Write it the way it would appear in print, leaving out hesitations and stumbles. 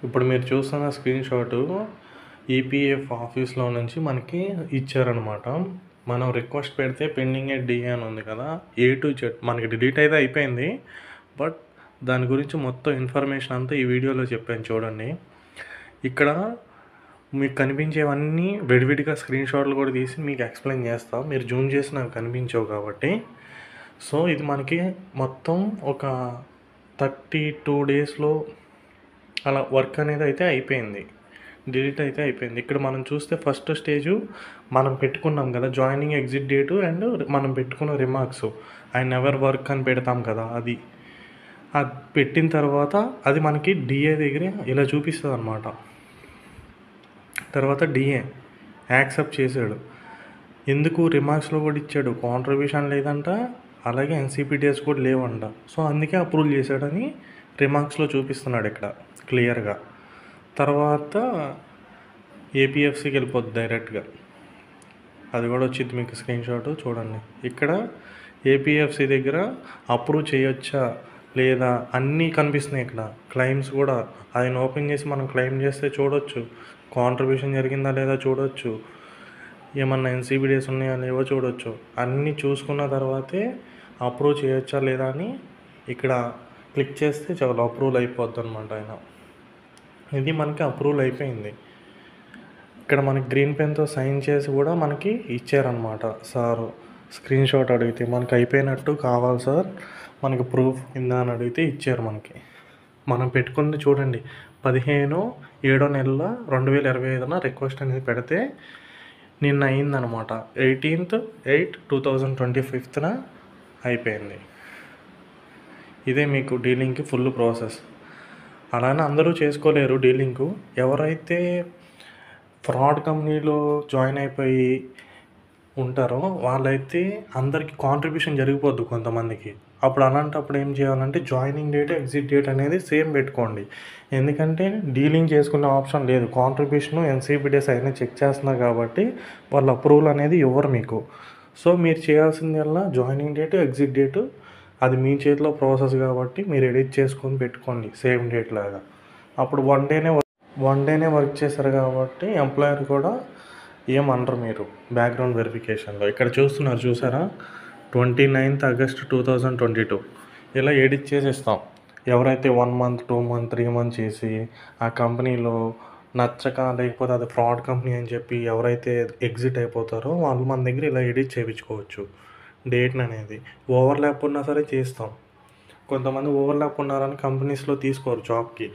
ఇప్పుడు మీరు చూస్తున్న స్క్రీన్ షాటు ఈపీఎఫ్ ఆఫీస్లో నుంచి మనకి ఇచ్చారనమాట. మనం రిక్వెస్ట్ పెడితే పెండింగ్ ఎట్ డిఏ అని ఉంది కదా, ఏ టు జెడ్ మనకి డిలీట్ అయితే అయిపోయింది. బట్ దాని గురించి మొత్తం ఇన్ఫర్మేషన్ అంతా ఈ వీడియోలో చెప్పాను చూడండి. ఇక్కడ మీకు కనిపించేవన్నీ విడివిడిగా స్క్రీన్ షాట్లు కూడా తీసి మీకు ఎక్స్ప్లెయిన్ చేస్తాం. మీరు జూమ్ చేసి నాకు కనిపించవు కాబట్టి. సో ఇది మనకి మొత్తం ఒక 32 డేస్లో అలా వర్క్ అనేది అయితే అయిపోయింది, డిలీట్ అయితే అయిపోయింది. ఇక్కడ మనం చూస్తే ఫస్ట్ స్టేజు మనం పెట్టుకున్నాం కదా జాయినింగ్ ఎగ్జిట్ డేటు అండ్ మనం పెట్టుకున్న రిమార్క్స్, ఐ నెవర్ వర్క్ అని పెడతాం కదా, అది పెట్టిన తర్వాత అది మనకి డిఏ దగ్గర ఇలా చూపిస్తుంది అనమాట. తర్వాత డిఏ యాక్సెప్ట్ చేశాడు. ఎందుకు రిమార్క్స్లో కూడా ఇచ్చాడు, కాంట్రిబ్యూషన్ లేదంట, అలాగే ఎన్సీపీటీఎస్ కూడా లేవంట. సో అందుకే అప్రూవ్ చేశాడని రిమార్క్స్లో చూపిస్తున్నాడు ఇక్కడ క్లియర్గా. తర్వాత ఏపీఎఫ్సీకి వెళ్ళిపోద్ది డైరెక్ట్గా, అది కూడా వచ్చింది మీకు స్క్రీన్ షాట్ చూడండి. ఇక్కడ ఏపీఎఫ్సీ దగ్గర అప్రూవ్ చేయొచ్చా లేదా అన్నీ కనిపిస్తున్నాయి. ఇక్కడ క్లెయిమ్స్ కూడా ఆయన ఓపెన్ చేసి మనం క్లెయిమ్ చేస్తే చూడొచ్చు, కాంట్రిబ్యూషన్ జరిగిందా లేదా చూడొచ్చు, ఏమన్నా ఎన్సీబీడీఎస్ ఉన్నాయా లేవో చూడొచ్చు. అన్నీ చూసుకున్న తర్వాతే అప్రూవ్ చేయొచ్చా లేదా అని ఇక్కడ క్లిక్ చేస్తే చాలా అప్రూవల్ అయిపోద్ది అనమాట ఆయన. ఇది మనకి అప్రూవల్ అయిపోయింది. ఇక్కడ మనకి గ్రీన్ పెన్తో సైన్ చేసి కూడా మనకి ఇచ్చారనమాట. సార్ స్క్రీన్ షాట్ అడిగితే మనకి అయిపోయినట్టు కావాలి సార్, మనకి ప్రూఫ్ కింద అని అడిగితే ఇచ్చారు మనకి. మనం పెట్టుకుంది చూడండి, 15/7/2025 రిక్వెస్ట్ అనేది పెడితే నిన్న అయిందనమాట. 18/8/2025 అయిపోయింది. ఇదే మీకు డీలింగ్కి ఫుల్ ప్రాసెస్. అలానే అందరూ చేసుకోలేరు డీలింగు. ఎవరైతే ఫ్రాడ్ కంపెనీలో జాయిన్ అయిపోయి ఉంటారో వాళ్ళైతే అందరికీ కాంట్రిబ్యూషన్ జరిగిపోద్దు కొంతమందికి. అప్పుడు అలాంటప్పుడు ఏం చేయాలంటే జాయినింగ్ డేట్ ఎగ్జిట్ డేట్ అనేది సేమ్ పెట్టుకోండి. ఎందుకంటే డీలింగ్ చేసుకునే ఆప్షన్ లేదు, కాంట్రిబ్యూషన్ ఎన్సీబీడీఎస్ అయినా చెక్ చేస్తున్నారు కాబట్టి వాళ్ళ అప్రూవల్ అనేది ఇవ్వరు మీకు. సో మీరు చేయాల్సిందల్లా జాయినింగ్ డేటు ఎగ్జిట్ డేటు అది మీ చేతిలో ప్రాసెస్ కాబట్టి మీరు ఎడిట్ చేసుకొని పెట్టుకోండి సేమ్ డేట్ లాగా. అప్పుడు వన్ డేనే వర్క్ చేశారు కాబట్టి ఎంప్లాయర్ కూడా ఏమనరు మీరు బ్యాక్గ్రౌండ్ వెరిఫికేషన్లో. ఇక్కడ చూస్తున్నారు చూసారా, 29th August 2022 ఇలా ఎడిట్ చేసేస్తాం. ఎవరైతే 1 month 2 month 3 months చేసి ఆ కంపెనీలో నచ్చక లేకపోతే అది ఫ్రాడ్ కంపెనీ అని చెప్పి ఎవరైతే ఎగ్జిట్ అయిపోతారో వాళ్ళు మన దగ్గర ఇలా ఎడిట్ చేయించుకోవచ్చు డేట్ని అనేది. ఓవర్లాప్ ఉన్నా సరే చేస్తాం. కొంతమంది ఓవర్లాప్ ఉన్నారని కంపెనీస్లో తీసుకోరు జాబ్కి.